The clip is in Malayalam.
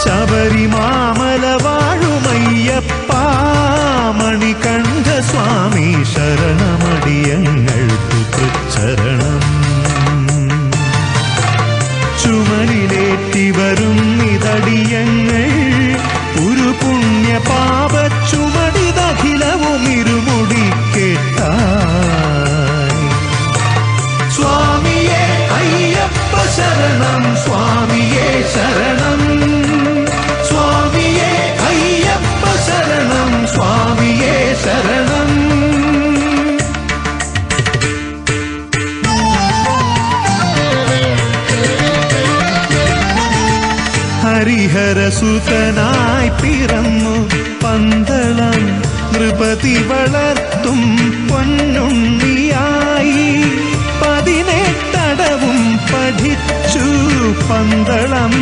ശബരിമാമല വാഴുമയ്യപ്പ മണികണ്ഠ സ്വാമി ശരണമടിയങ്ങൾക്കു തൃച്ചരണം. ചുമലിലേറ്റി വരും നിതടിയങ്ങൾ ഒരു പുണ്യ പാപ ചുമടിതഖിലവും ഇരുമുടി കേട്ടായി. സ്വാമിയേ അയ്യപ്പ ശരണം, സ്വാമിയേ ശരണം, സ്വാമിയേ അയ്യപ്പ ശരണം, സ്വാമിയേ ശരണം. ഹരിഹരസുതനായി പിറന്നു പന്തളം നൃപതി വളർത്തും പൊന്നുണ്ണിയായി. 18 പഠിച്ചു പന്തളം